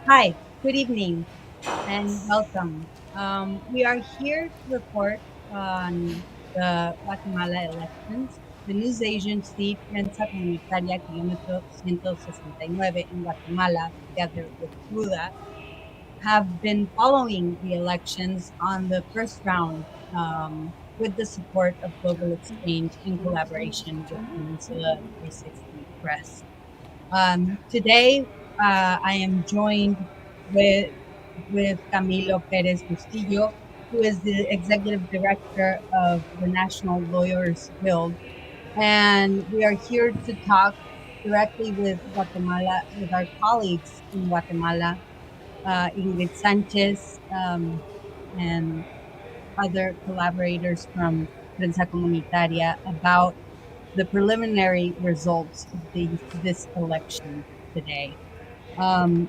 Hi, good evening and welcome. We are here to report on the Guatemala elections. The news agency Prensa Comunitaria Kilómetro 169 in Guatemala, together with Ruda, have been following the elections on the first round with the support of Global Exchange in collaboration with Peninsula 360 Press. Today, I am joined with Camilo Perez Bustillo, who is the executive director of the National Lawyers Guild, and we are here to talk directly with Guatemala, with our colleagues in Guatemala, Ingrid Sanchez, and other collaborators from Prensa Comunitaria about the preliminary results of this election today.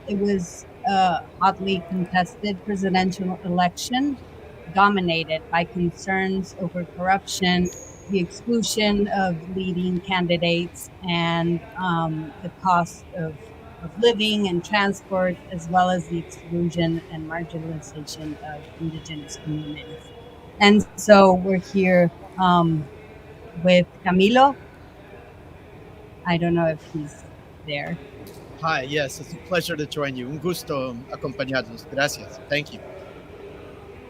It was a hotly contested presidential election dominated by concerns over corruption, the exclusion of leading candidates, and the cost of living and transport, as well as the exclusion and marginalization of indigenous communities. And so we're here with Camilo. I don't know if he's there. Hi, yes, it's a pleasure to join you. Un gusto acompañarnos. Gracias. Thank you.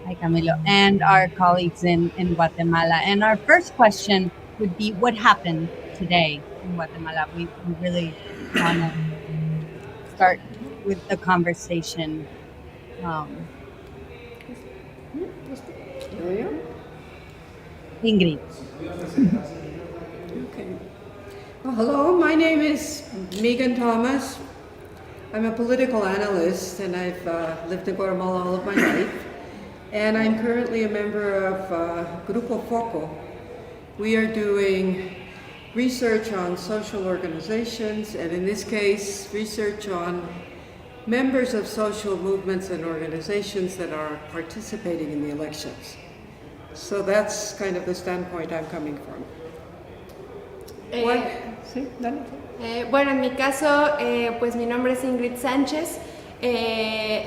Hi, Camilo, and our colleagues in Guatemala. And our first question would be, what happened today in Guatemala? We really want to start with the conversation. Um, Ingrid. Okay. Well, hello, my name is Megan Thomas. I'm a political analyst and I've lived in Guatemala all of my life. And I'm currently a member of Grupo Foco. We are doing research on social organizations, and in this case, research on members of social movements and organizations that are participating in the elections. So that's kind of the standpoint I'm coming from. Sí, dale. Bueno, en mi caso, pues mi nombre es Ingrid Sánchez,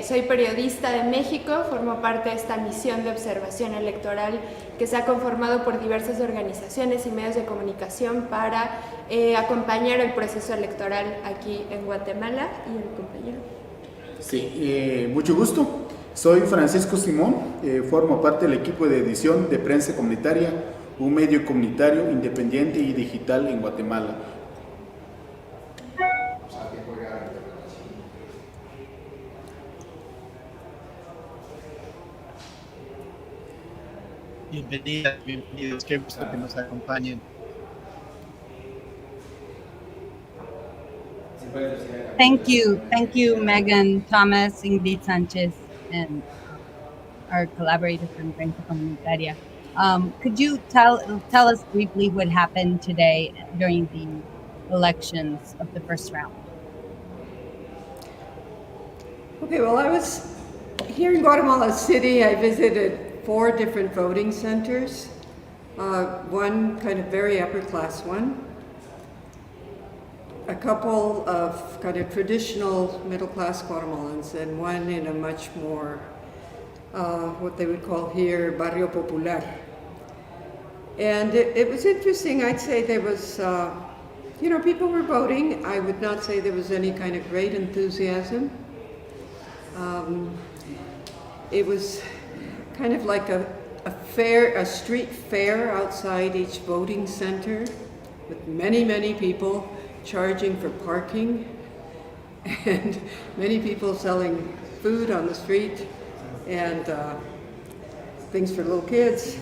soy periodista de México, formo parte de esta misión de observación electoral que se ha conformado por diversas organizaciones y medios de comunicación para acompañar el proceso electoral aquí en Guatemala. Y el compañero. Sí, mucho gusto. Soy Francisco Simón, formo parte del equipo de edición de Prensa Comunitaria, un medio comunitario independiente y digital en Guatemala. Bienvenidas, bienvenidos. Qué gusto que nos acompañen. Thank you, Megan Thomas, Ingrid Sanchez, and our collaborator from Prensa Comunitaria. Could you tell us briefly what happened today during the elections of the first round? Okay, well, I was here in Guatemala City. I visited 4 different voting centers. One kind of very upper class one, a couple of kind of traditional middle class Guatemalans, and one in a much more what they would call here barrio popular. And it was interesting. I'd say there was, people were voting. I would not say there was any kind of great enthusiasm. It was kind of like a street fair outside each voting center with many, many people charging for parking and many people selling food on the street and things for little kids.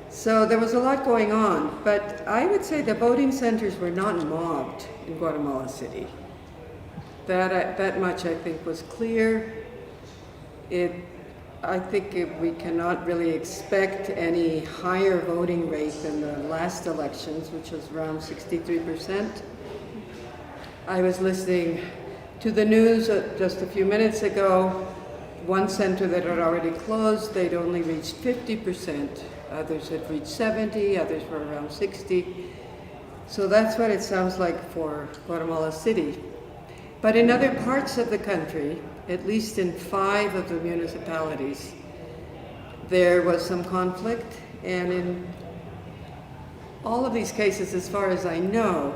So there was a lot going on, but I would say the voting centers were not mobbed in Guatemala City. That much I think was clear. I think we cannot really expect any higher voting rate than the last elections, which was around 63%. I was listening to the news just a few minutes ago one center that had already closed, they'd only reached 50%. Others had reached 70, others were around 60. So that's what it sounds like for Guatemala City. But in other parts of the country, at least in 5 of the municipalities, there was some conflict, and in all of these cases, as far as I know,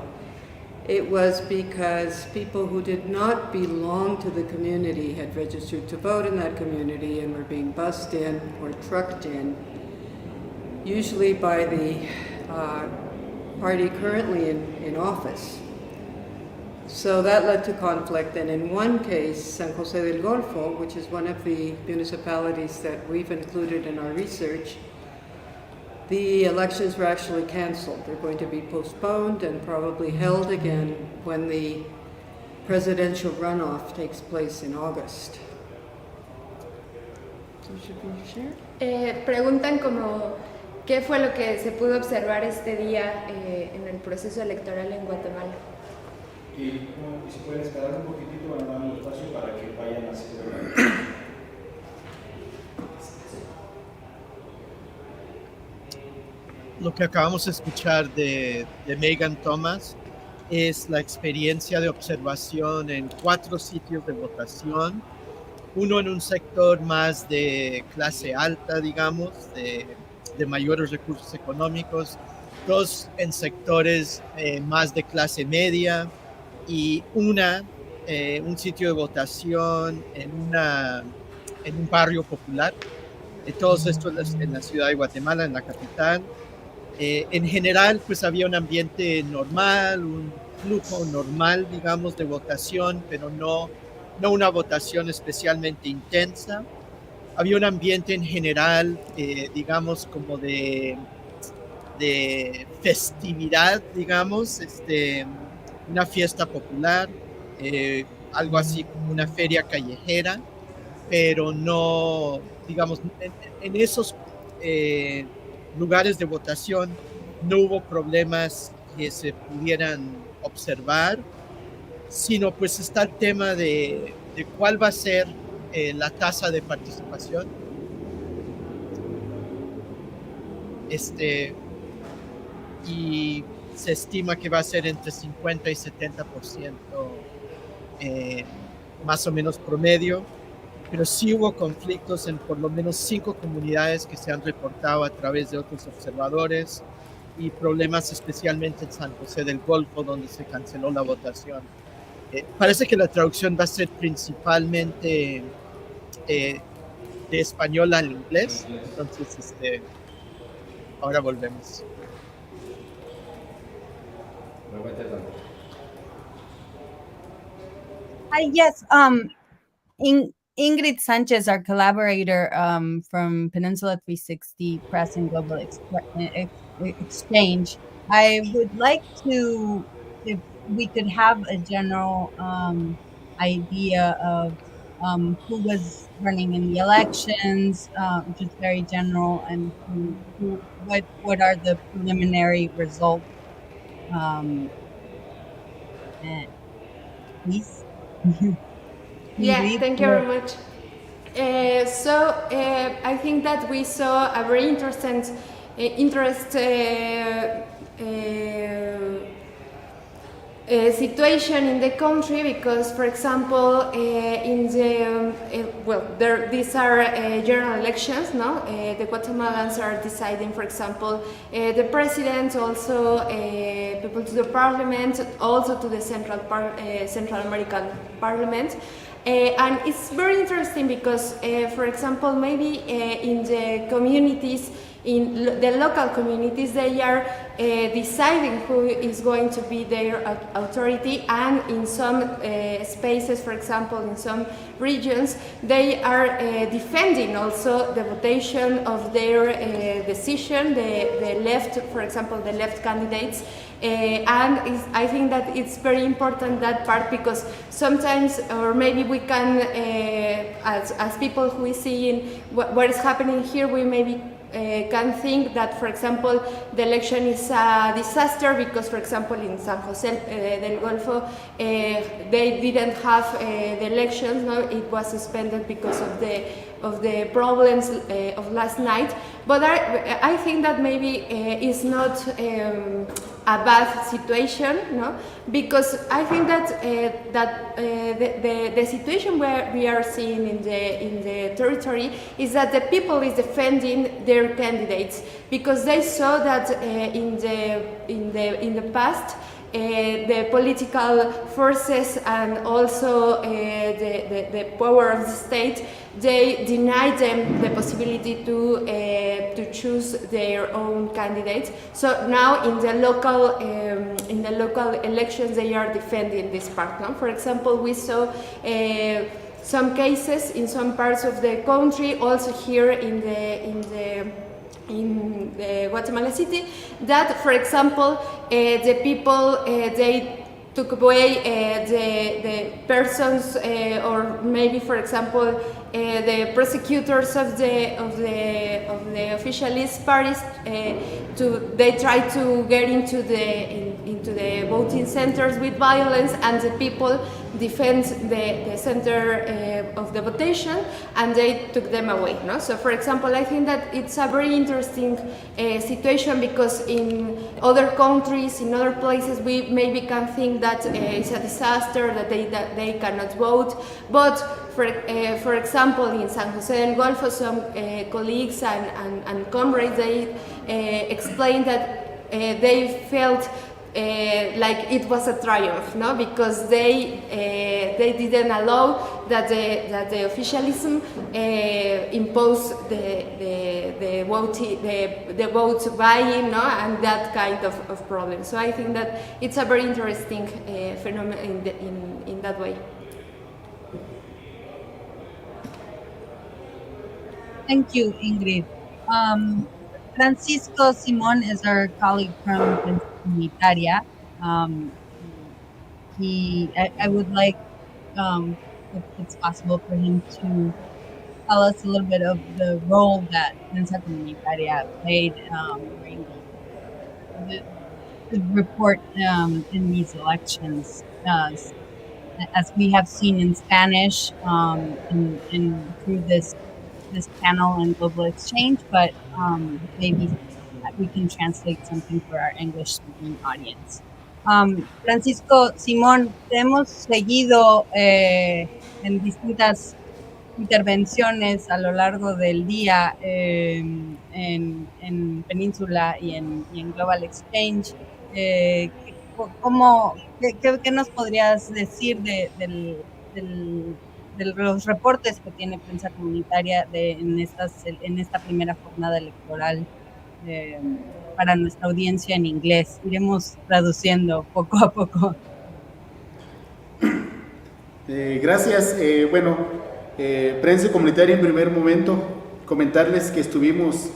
it was because people who did not belong to the community had registered to vote in that community and were being bussed in or trucked in, usually by the party currently in office. So that led to conflict, and in one case, San Jose del Golfo, which is one of the municipalities that we've included in our research, the elections were actually canceled. They're going to be postponed and probably held again when the presidential runoff takes place in August. So should we share? Preguntan como qué fue lo que se pudo observar este día en el proceso electoral en Guatemala. Y si pueden esperar un poquitito, van a dar un espacio para que vayan a hacer. Lo que acabamos de escuchar de Megan Thomas es la experiencia de observación en 4 sitios de votación, uno en un sector más de clase alta, digamos, de mayores recursos económicos, 2 en sectores más de clase media, y un sitio de votación en un barrio popular. Todos estos en la ciudad de Guatemala, en la capital. En general, pues había un ambiente normal, un flujo normal, digamos, de votación, pero no una votación especialmente intensa. Había un ambiente en general, digamos, como de festividad, digamos, una fiesta popular, algo así como una feria callejera, pero no, digamos, en esos lugares de votación no hubo problemas que se pudieran observar, sino pues está el tema de cuál va a ser la tasa de participación. Y se estima que va a ser entre 50 y 70%, más o menos promedio, pero sí hubo conflictos en por lo menos 5 comunidades que se han reportado a través de otros observadores, y problemas especialmente en San José del Golfo, donde se canceló la votación. Parece que la traducción va a ser principalmente de español al inglés, entonces ahora volvemos. Yes, Ingrid Sanchez, our collaborator from Peninsula 360 Press and Global Exchange. I would like to, if we could have a general idea of who was running in the elections, just very general, and what are the preliminary results, please. Yeah, thank you very much. So I think that we saw a very interesting situation in the country, because, for example, in the these are general elections, no? The Guatemalans are deciding, for example, the president, also people to the parliament, also to the Central American Parliament. And it's very interesting because, for example, maybe in the communities, in the local communities, they are deciding who is going to be their authority, and in some spaces, for example, in some regions, they are defending also the votation of their decision, the left, for example, the left candidates. And I think that it's very important, that part, because sometimes, or maybe we can, as people who is seeing what is happening here, we maybe can think that, for example, the election is a disaster because, for example, in San Jose del Golfo, they didn't have the elections. No, it was suspended because of the problems of last night. But I think that maybe it's not a bad situation, no, because I think that the situation where we are seeing in the territory is that the people is defending their candidates because they saw that in the past the political forces and also the power of the state, they denied them the possibility to choose their own candidates. So now in the local elections, they are defending this part. No? For example, we saw some cases in some parts of the country, also here in the Guatemala city, that, for example, the people they took away the persons, or maybe, for example, the prosecutors of the officialist parties. They try to get into the voting centers with violence, and the people defend the center of the votation, and they took them away. No? So, for example, I think that it's a very interesting situation because in other countries, in other places, we maybe can think that it's a disaster, that they cannot vote. But for example, in San Jose del Golfo, some colleagues and comrades, they explained that they felt like it was a triumph, no? Because they didn't allow that the officialism impose the vote buying, no? And that kind of problem. So I think that it's a very interesting phenomenon in that way. Thank you, Ingrid. Francisco Simon is our colleague from Prensa Comunitaria. I would like, if it's possible, for him to tell us a little bit of the role that Prensa Comunitaria played during the report in these elections. As we have seen in Spanish, through this panel and global exchange, but maybe we can translate something for our English-speaking audience. Francisco Simón, te hemos seguido en distintas intervenciones a lo largo del día en Peninsula y en Global Exchange. ¿Qué nos podrías decir de los reportes que tiene Prensa Comunitaria en esta primera jornada electoral para nuestra audiencia en inglés? Iremos traduciendo poco a poco. Gracias. Prensa Comunitaria, en primer momento, comentarles que estuvimos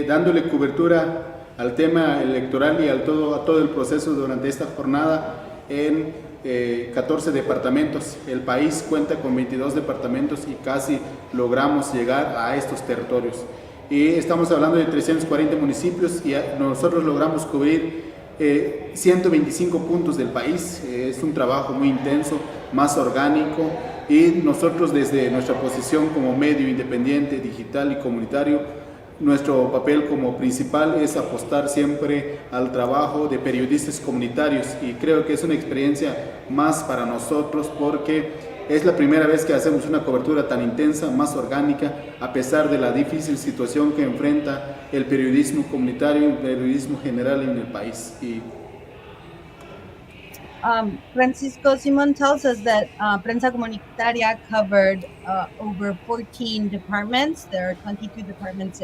dándole cobertura al tema electoral y a todo el proceso durante esta jornada en 14 departamentos. El país cuenta con 22 departamentos y casi logramos llegar a estos territorios. Y estamos hablando de 340 municipios y nosotros logramos cubrir 125 puntos del país. Es un trabajo muy intenso, más orgánico, y nosotros desde nuestra posición como medio independiente, digital y comunitario, nuestro papel como principal es apostar siempre al trabajo de periodistas comunitarios, y creo que es una experiencia más para nosotros porque es la primera vez que hacemos una cobertura tan intensa, más orgánica, a pesar de la difícil situación que enfrenta el periodismo comunitario y el periodismo general en el país. Francisco Simon tells us that Prensa Comunitaria covered over 14 departments. There are 22 departments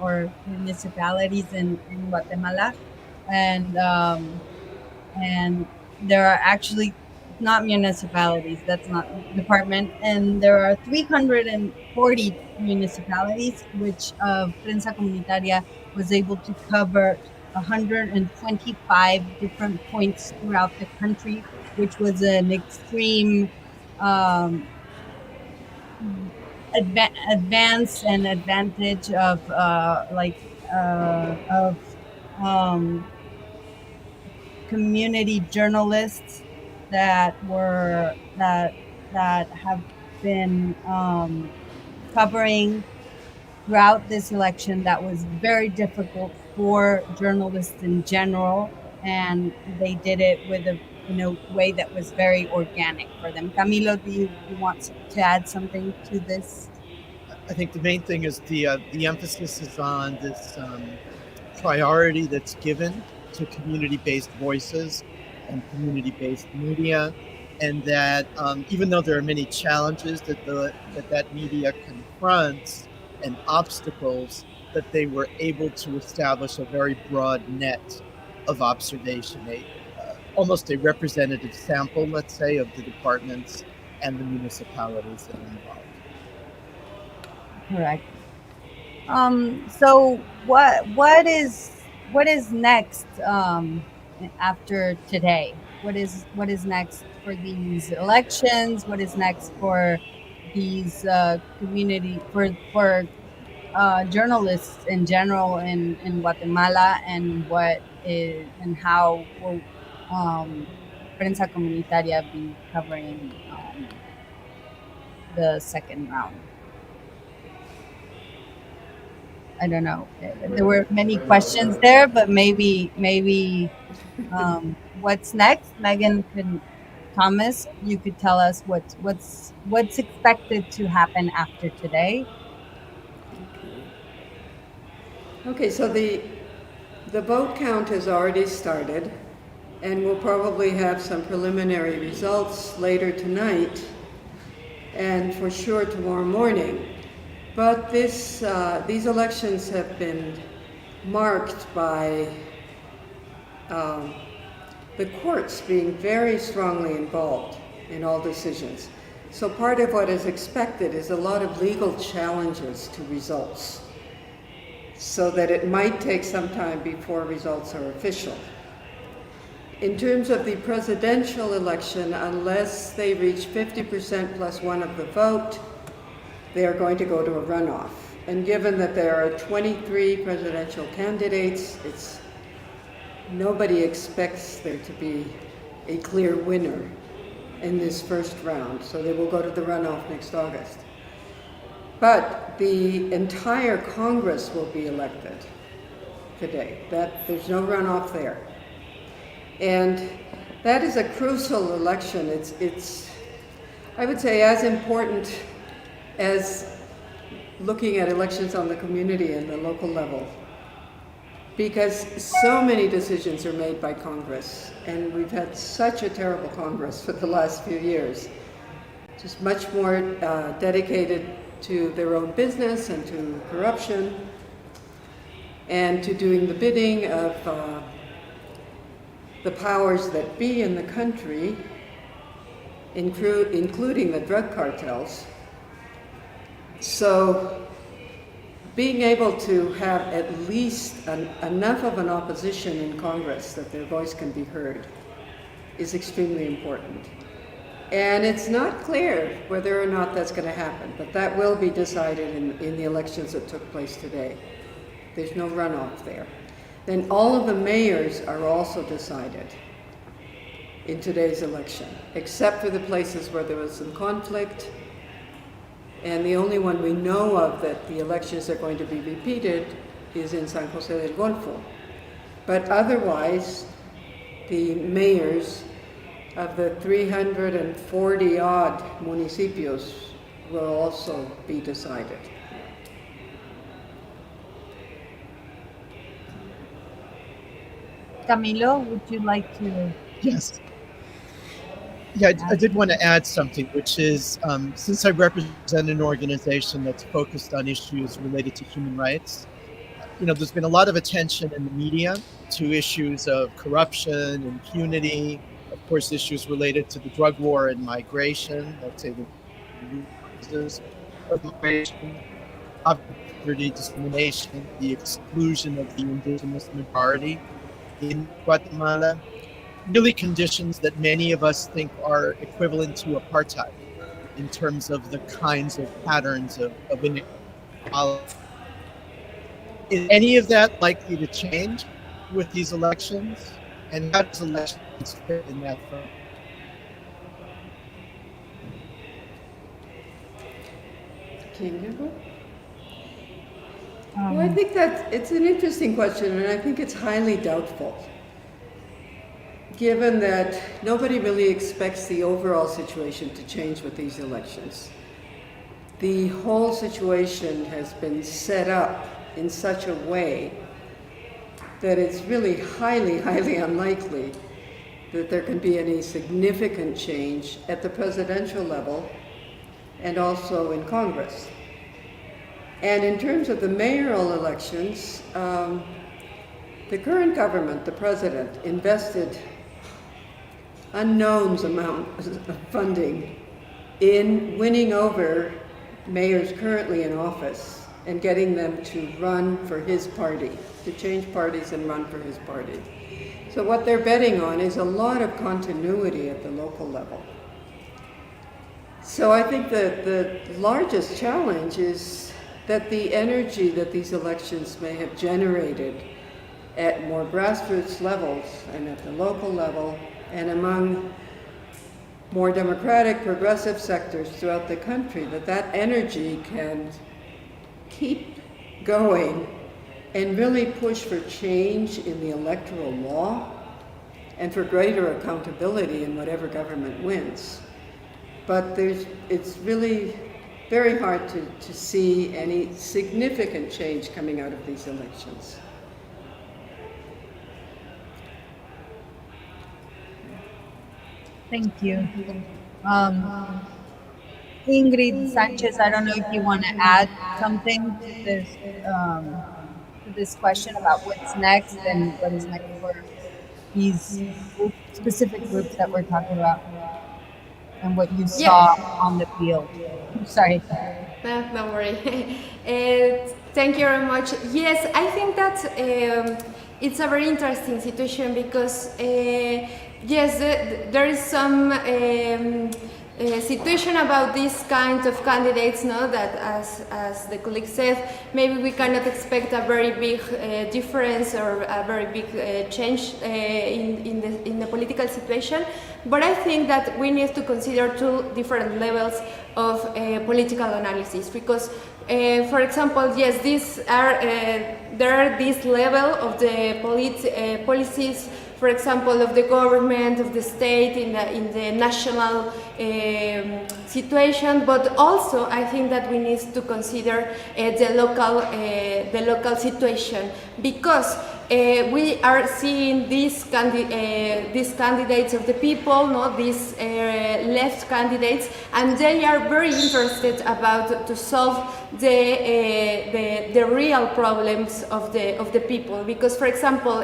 or municipalities in Guatemala, and there are actually not municipalities. That's not department, and there are 340 municipalities, which Prensa Comunitaria was able to cover 125 different points throughout the country, which was an extreme advance and advantage of of um, community journalists that were that have been covering throughout this election that was very difficult for journalists in general, and they did it with a in a way that was very organic for them. Camilo, do you want to add something to this? I think the main thing is the emphasis is on this priority that's given to community-based voices and community-based media, and that even though there are many challenges that media confronts and obstacles, that they were able to establish a very broad net of observation, almost a representative sample, let's say, of the departments and the municipalities that are involved. Correct. So what is next after today? What is next for these elections? What is next for these community for journalists in general in Guatemala, and what is and how will Prensa Comunitaria be covering the second round? I don't know. There were many questions there, but maybe what's next? Megan could Thomas, you could tell us what's expected to happen after today. Okay, so the vote count has already started, and we'll probably have some preliminary results later tonight, and for sure tomorrow morning. But these elections have been marked by the courts being very strongly involved in all decisions. So part of what is expected is a lot of legal challenges to results, so that it might take some time before results are official. In terms of the presidential election, unless they reach 50% plus one of the vote, they are going to go to a runoff. And given that there are 23 presidential candidates, nobody expects there to be a clear winner in this first round, so they will go to the runoff next August. But the entire Congress will be elected today. There's no runoff there. And that is a crucial election. It's I would say, as important as looking at elections on the community and the local level, because so many decisions are made by Congress, and we've had such a terrible Congress for the last few years, just much more dedicated to their own business and to corruption and to doing the bidding of the powers that be in the country, including the drug cartels. So being able to have at least enough of an opposition in Congress that their voice can be heard is extremely important. And it's not clear whether or not that's going to happen, but that will be decided in the elections that took place today. There's no runoff there. Then all of the mayors are also decided in today's election, except for the places where there was some conflict. And the only one we know of that the elections are going to be repeated is in San Jose del Golfo. But otherwise, the mayors of the 340 odd municipios will also be decided. Camilo, would you like to? Yes. Yeah, I did want to add something, which is since I represent an organization that's focused on issues related to human rights, there's been a lot of attention in the media to issues of corruption, impunity, of course, issues related to the drug war and migration, let's say the uses of migration, poverty, discrimination, the exclusion of the indigenous majority in Guatemala, really conditions that many of us think are equivalent to apartheid in terms of the kinds of patterns of inequality. Is any of that likely to change with these elections? And how does elections fit in that frame? Can you go? Well, I think that it's an interesting question, and I think it's highly doubtful, given that nobody really expects the overall situation to change with these elections. The whole situation has been set up in such a way that it's really highly, highly unlikely that there can be any significant change at the presidential level and also in Congress. And in terms of the mayoral elections, the current government, the president, invested unknown amounts of funding in winning over mayors currently in office and getting them to run for his party, to change parties and run for his party. So what they're betting on is a lot of continuity at the local level. So I think that the largest challenge is that the energy that these elections may have generated at more grassroots levels and at the local level and among more democratic, progressive sectors throughout the country, that energy can keep going and really push for change in the electoral law and for greater accountability in whatever government wins. But it's really very hard to see any significant change coming out of these elections. Thank you. Ingrid Sanchez, I don't know if you want to add something to this question about what's next and what is next for these specific groups that we're talking about and what you saw on the field. Sorry. No, don't worry. Thank you very much. Yes, I think that it's a very interesting situation because yes, there is some situation about these kinds of candidates, no? That as the colleague said, maybe we cannot expect a very big difference or a very big change in the political situation. But I think that we need to consider two different levels of political analysis because, for example, yes, there are this level of the policies, for example, of the government, of the state, in the national situation, but also I think that we need to consider the local situation because we are seeing these candidates of the people, no, these left candidates, and they are very interested about to solve the real problems of the people. Because, for example,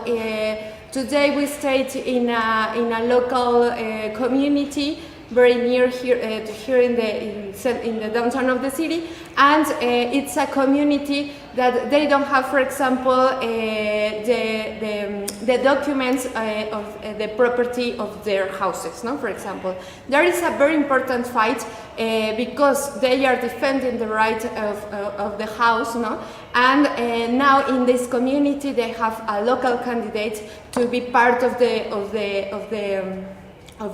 today we stayed in a local community very near here in the downtown of the city, and it's a community that they don't have, for example, the documents of the property of their houses. No, for example, there is a very important fight because they are defending the right of the house. No, and now in this community they have a local candidate to be part of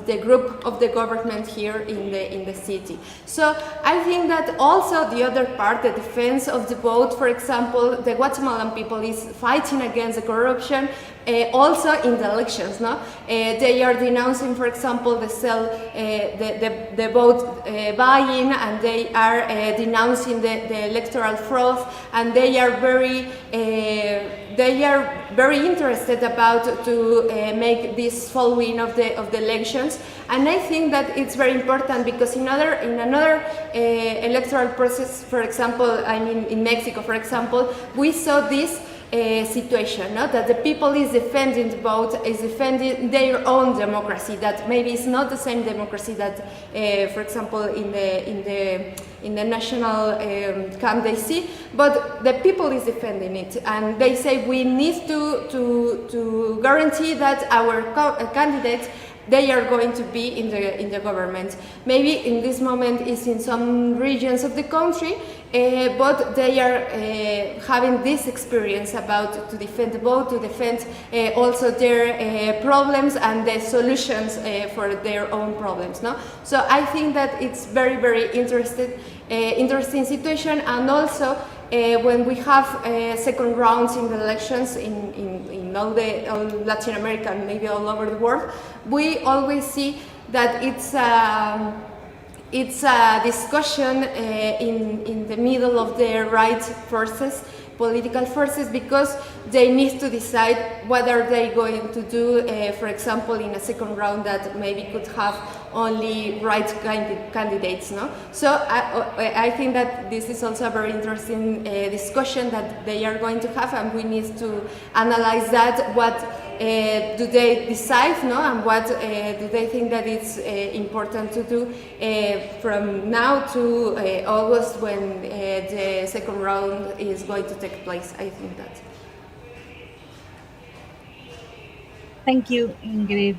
the group of the government here in the city. So I think that also the other part, the defense of the vote, for example, the Guatemalan people is fighting against the corruption also in the elections. No, they are denouncing, for example, the vote buying, and they are denouncing the electoral fraud, and they are very interested about to make this following of the elections. And I think that it's very important because in another electoral process, for example, I mean in Mexico, for example, we saw this situation, no? That the people is defending the vote, is defending their own democracy, that maybe it's not the same democracy that, for example, in the national camp they see, but the people is defending it, and they say we need to guarantee that our candidates they are going to be in the government. Maybe in this moment is in some regions of the country, but they are having this experience about to defend the vote, to defend also their problems and the solutions for their own problems. No, so I think that it's very, very interesting situation, and also when we have second rounds in the elections in all Latin America and maybe all over the world, we always see that it's a discussion in the middle of the right forces, political forces, because they need to decide what are they going to do, for example, in a second round that maybe could have only right candidates. No? So I think that this is also a very interesting discussion that they are going to have, and we need to analyze that. What do they decide, no? And what do they think that it's important to do from now to August, when the second round is going to take place? I think that. Thank you, Ingrid.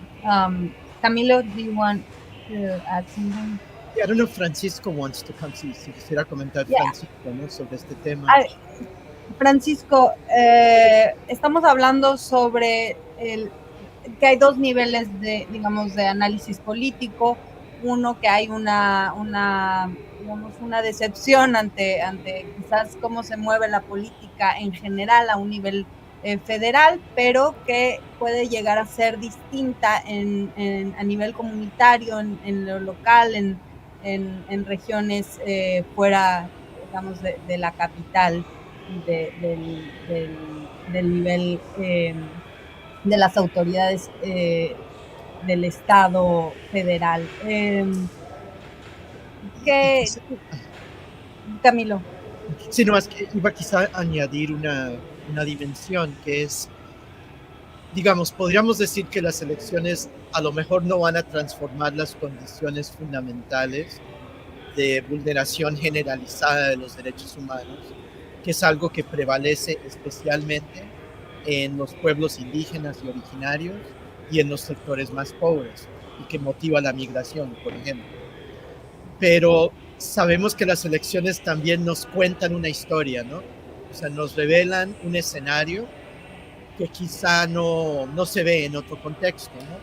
Camilo, do you want to add something? Yeah, I don't know if Francisco wants to come, si quisiera comentar, Yeah. Francisco, ¿no? Sobre este tema. Francisco, estamos hablando sobre que hay dos niveles de, digamos, de análisis político. Uno, que hay una decepción ante quizás cómo se mueve la política en general a un nivel federal, pero que puede llegar a ser distinta a nivel comunitario, en lo local, en regiones fuera, digamos, de la capital, del nivel de las autoridades del Estado federal. Camilo. Sí, no, es que iba quizá a añadir una dimensión que es, digamos, podríamos decir que las elecciones a lo mejor no van a transformar las condiciones fundamentales de vulneración generalizada de los derechos humanos, que es algo que prevalece especialmente en los pueblos indígenas y originarios y en los sectores más pobres, y que motiva la migración, por ejemplo. Pero sabemos que las elecciones también nos cuentan una historia, ¿no? O sea, nos revelan un escenario que quizá no se ve en otro contexto, ¿no?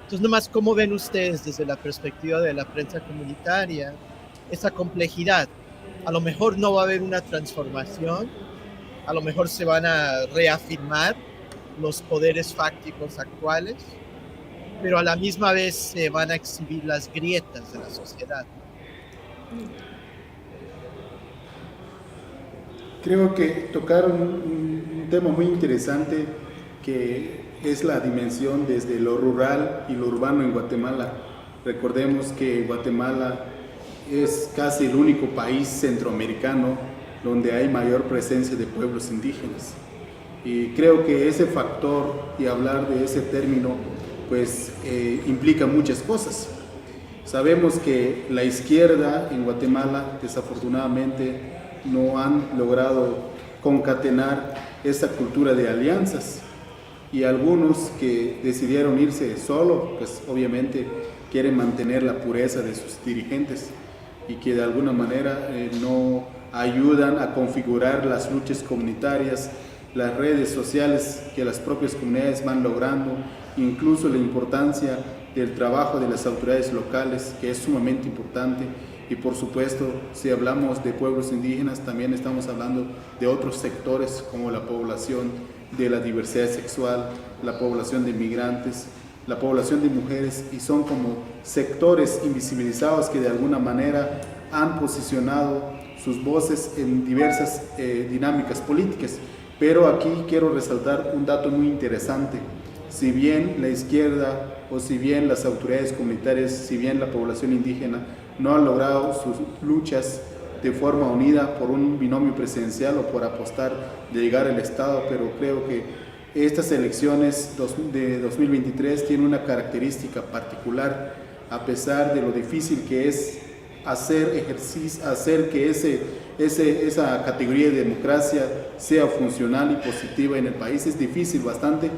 Entonces, nomás, ¿cómo ven ustedes desde la perspectiva de la prensa comunitaria esa complejidad? A lo mejor no va a haber una transformación, a lo mejor se van a reafirmar los poderes fácticos actuales, pero a la misma vez se van a exhibir las grietas de la sociedad. Creo que tocaron un tema muy interesante, que es la dimensión desde lo rural y lo urbano en Guatemala. Recordemos que Guatemala es casi el único país centroamericano donde hay mayor presencia de pueblos indígenas. Y creo que ese factor, y hablar de ese término, pues implica muchas cosas. Sabemos que la izquierda en Guatemala, desafortunadamente, no han logrado concatenar esa cultura de alianzas, y algunos que decidieron irse solo, pues obviamente quieren mantener la pureza de sus dirigentes, y que de alguna manera no ayudan a configurar las luchas comunitarias, las redes sociales que las propias comunidades van logrando, incluso la importancia del trabajo de las autoridades locales, que es sumamente importante. Y por supuesto, si hablamos de pueblos indígenas, también estamos hablando de otros sectores, como la población de la diversidad sexual, la población de migrantes, la población de mujeres, y son como sectores invisibilizados que de alguna manera han posicionado sus voces en diversas dinámicas políticas. Pero aquí quiero resaltar un dato muy interesante. Si bien la izquierda, o si bien las autoridades comunitarias, si bien la población indígena no han logrado sus luchas de forma unida por un binomio presidencial o por apostar de llegar al Estado, pero creo que estas elecciones de 2023 tienen una característica particular, a pesar de lo difícil que es hacer que esa categoría de democracia sea funcional y positiva en el país. Es difícil bastante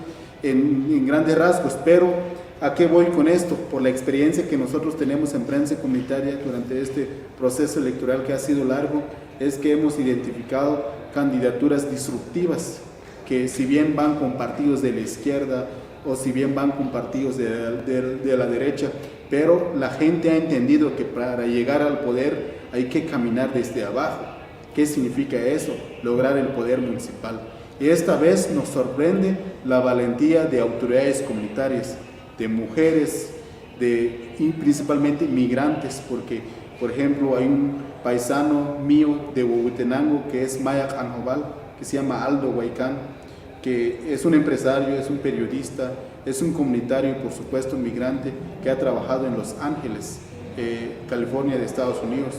en grandes rasgos, pero ¿A qué voy con esto? Por la experiencia que nosotros tenemos en prensa comunitaria durante este proceso electoral que ha sido largo, es que hemos identificado candidaturas disruptivas, que si bien van con partidos de la izquierda o si bien van con partidos de la derecha, pero la gente ha entendido que para llegar al poder hay que caminar desde abajo. ¿Qué significa eso? Lograr el poder municipal. Y esta vez nos sorprende la valentía de autoridades comunitarias, de mujeres, y principalmente migrantes, porque, por ejemplo, hay un paisano mío de Huehuetenango que es Maya Canjobal, que se llama Aldo Huaycán, que es un empresario, es un periodista, es un comunitario y por supuesto migrante que ha trabajado en Los Ángeles, California de Estados Unidos,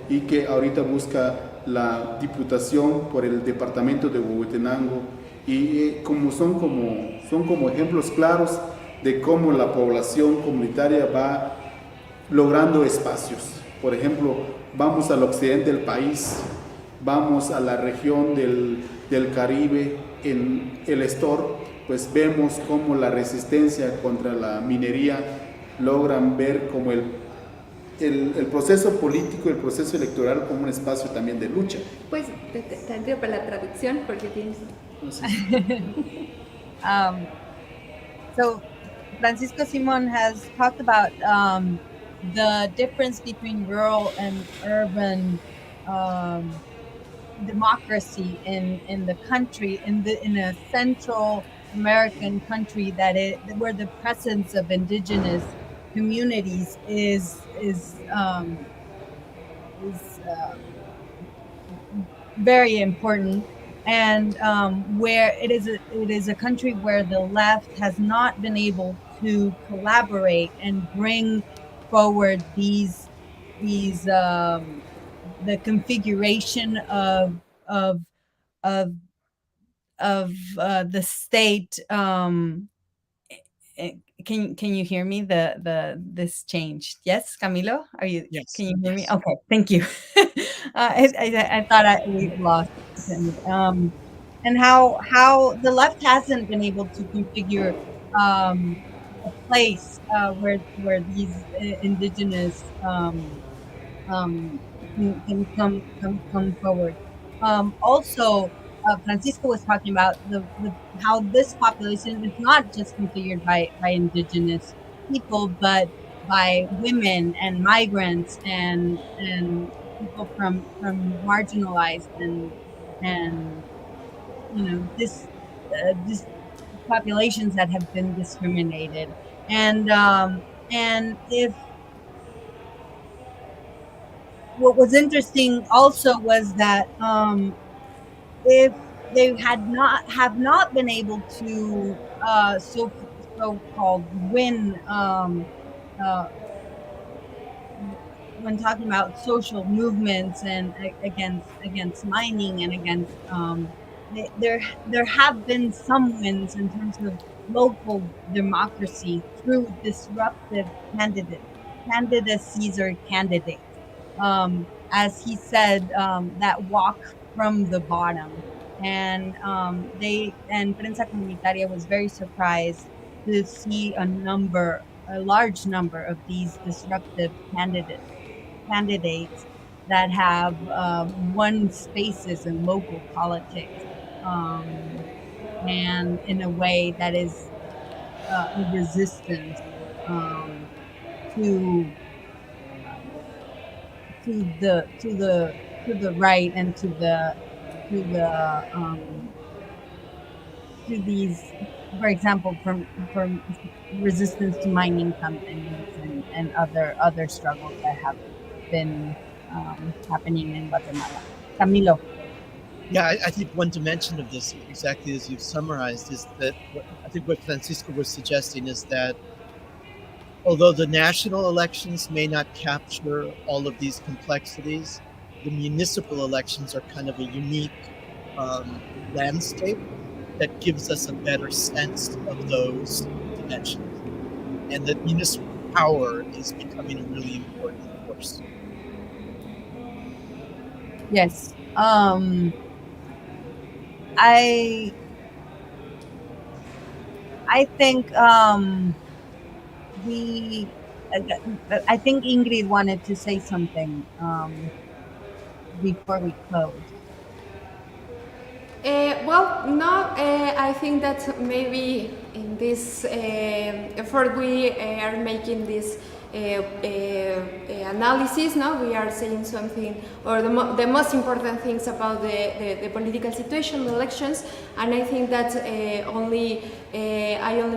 y que ahorita busca la diputación por el departamento de Huehuetenango, y son como ejemplos claros de cómo la población comunitaria va logrando espacios. Por ejemplo, vamos al occidente del país, vamos a la región del Caribe, en el Estor, pues vemos cómo la resistencia contra la minería logran ver como el proceso político, el proceso electoral como un espacio también de lucha. Pues te ayudo para la traducción porque tienes... So Francisco Simon has talked about the difference between rural and urban democracy in the country, in a Central American country where the presence of indigenous communities is very important, and where it is a country where the left has not been able to collaborate and bring forward the configuration of the state. Can you hear me? This changed. Yes, Camilo, are you? Yes. Can you hear me? Okay, thank you. I thought we lost him. And how the left hasn't been able to configure a place where these indigenous can come forward. Also, Francisco was talking about how this population is not just configured by indigenous people, but by women and migrants and people from marginalized and this populations that have been discriminated. And if what was interesting also was that if they have not been able to so-called win when talking about social movements and against mining and against there have been some wins in terms of local democracy through disruptive candidacies or candidates. As he said, that walk from the bottom, and Prensa Comunitaria was very surprised to see a large number of these disruptive candidates that have won spaces in local politics, and in a way that is a resistance to the right and to these, for example, from resistance to mining companies and other struggles that have been happening in Guatemala. Camilo. Yeah, I think one dimension of this, exactly as you've summarized, is that I think what Francisco was suggesting is that although the national elections may not capture all of these complexities, the municipal elections are kind of a unique landscape that gives us a better sense of those dimensions. And that municipal power is becoming a really important force. Yes. I think we, I think Ingrid wanted to say something before we close. Well, no, I think that maybe in this effort we are making this analysis, no, we are saying something, or the most important things about the political situation, the elections, and I think that I only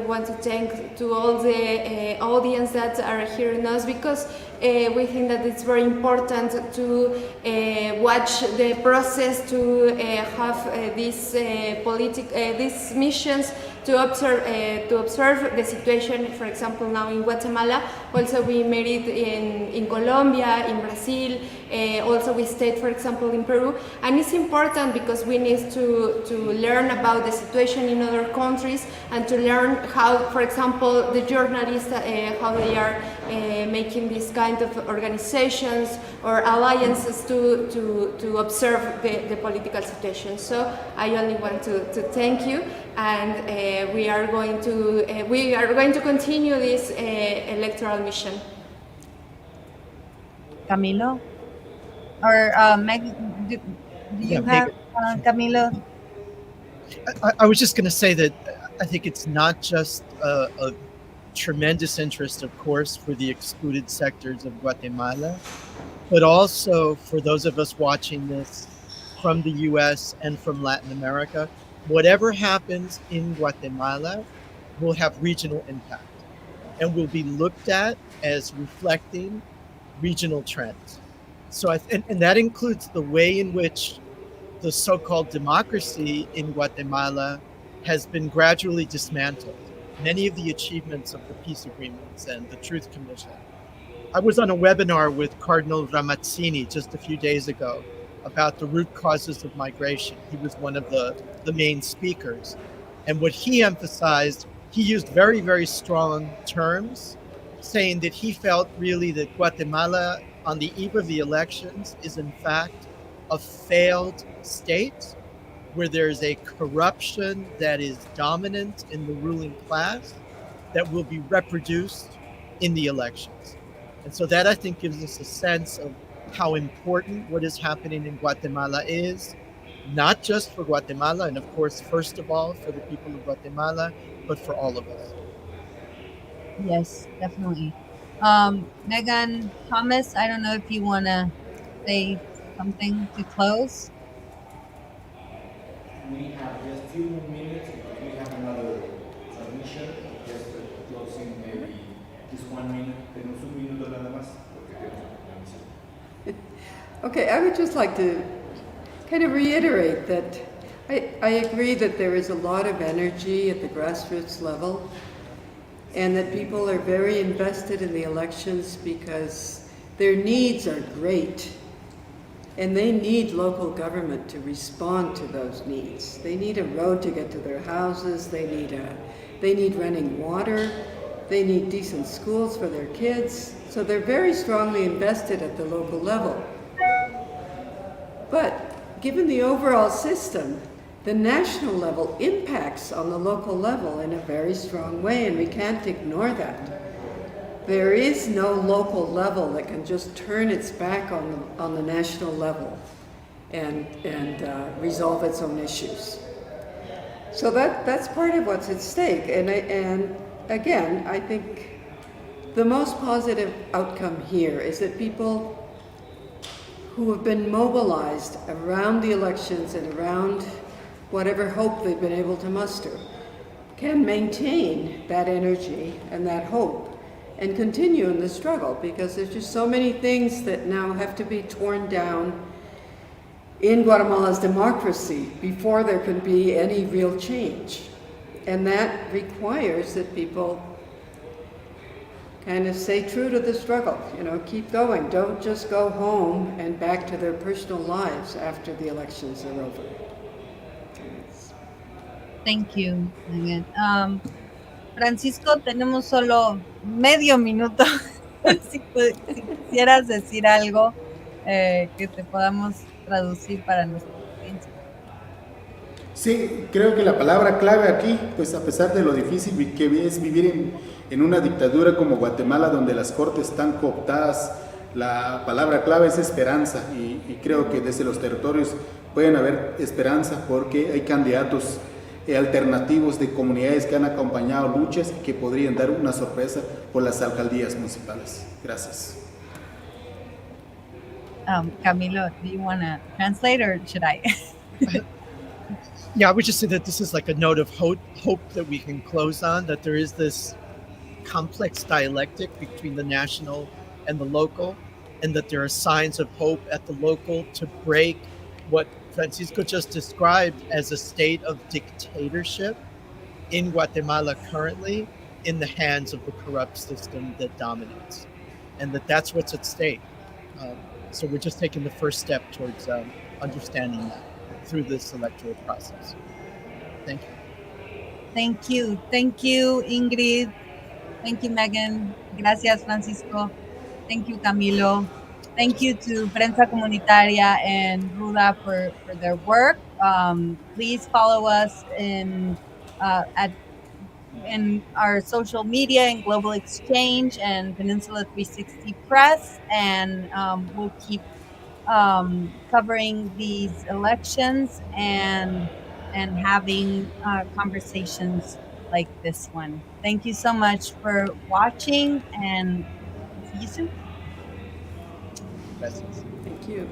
want to thank to all the audience that are hearing us, because we think that it's very important to watch the process, to have these these missions to observe the situation. For example, now in Guatemala, also we made it in Colombia, in Brazil, also we stayed, for example, in Peru, and it's important because we need to learn about the situation in other countries and to learn how, for example, the journalists, how they are making this kind of organizations or alliances to observe the political situation. So I only want to thank you, and we are going to continue this electoral mission. Camilo? Or Meg, do you have, Camilo? I was just going to say that I think it's not just a tremendous interest, of course, for the excluded sectors of Guatemala, but also for those of us watching this from the US and from Latin America. Whatever happens in Guatemala will have regional impact and will be looked at as reflecting regional trends. So, and that includes the way in which the so-called democracy in Guatemala has been gradually dismantled. Many of the achievements of the peace agreements and the Truth Commission. I was on a webinar with Cardinal Ramazzini just a few days ago about the root causes of migration. He was one of the main speakers. And what he emphasized, he used very, very strong terms, saying that he felt really that Guatemala on the eve of the elections is in fact a failed state where there's a corruption that is dominant in the ruling class that will be reproduced in the elections. And so that, I think, gives us a sense of how important what is happening in Guatemala is, not just for Guatemala, and of course, first of all, for the people of Guatemala, but for all of us. Yes, definitely. Megan, Thomas, I don't know if you want to say something to close. We have just few more minutes. We have another transmission. Just closing maybe just 1 minute. Tenemos un minuto nada más porque tenemos una transmisión. Okay, I would just like to kind of reiterate that I agree that there is a lot of energy at the grassroots level, and that people are very invested in the elections because their needs are great. And they need local government to respond to those needs. They need a road to get to their houses. They need running water. They need decent schools for their kids. So they're very strongly invested at the local level. But given the overall system, the national level impacts on the local level in a very strong way, and we can't ignore that. There is no local level that can just turn its back on the national level and resolve its own issues. So that's part of what's at stake. And again, I think the most positive outcome here is that people who have been mobilized around the elections and around whatever hope they've been able to muster can maintain that energy and that hope and continue in the struggle, because there's just so many things that now have to be torn down in Guatemala's democracy before there can be any real change. And that requires that people kind of stay true to the struggle, keep going. Don't just go home and back to their personal lives after the elections are over. Thank you, Megan. Francisco, tenemos solo medio minuto. si quisieras decir algo que te podamos traducir para nuestra audiencia. Sí, creo que la palabra clave aquí, pues a pesar de lo difícil que es vivir en una dictadura como Guatemala, donde las cortes están cooptadas, la palabra clave es esperanza y creo que desde los territorios pueden haber esperanza porque hay candidatos alternativos de comunidades que han acompañado luchas y que podrían dar una sorpresa por las alcaldías municipales. Gracias. Camilo, do you want to translate or should I? Yeah, I would just say that this is like a note of hope that we can close on, that there is this complex dialectic between the national and the local, and that there are signs of hope at the local to break what Francisco just described as a state of dictatorship in Guatemala currently in the hands of the corrupt system that dominates, and that's what's at stake. So we're just taking the first step towards understanding that through this electoral process. Thank you. Thank you. Thank you, Ingrid. Thank you, Megan. Gracias, Francisco. Thank you, Camilo. Thank you to Prensa Comunitaria and Ruda for their work. Please follow us in our social media and Global Exchange and Peninsula 360 Press, and we'll keep covering these elections and having conversations like this one. Thank you so much for watching, and see you soon. Gracias. Thank you.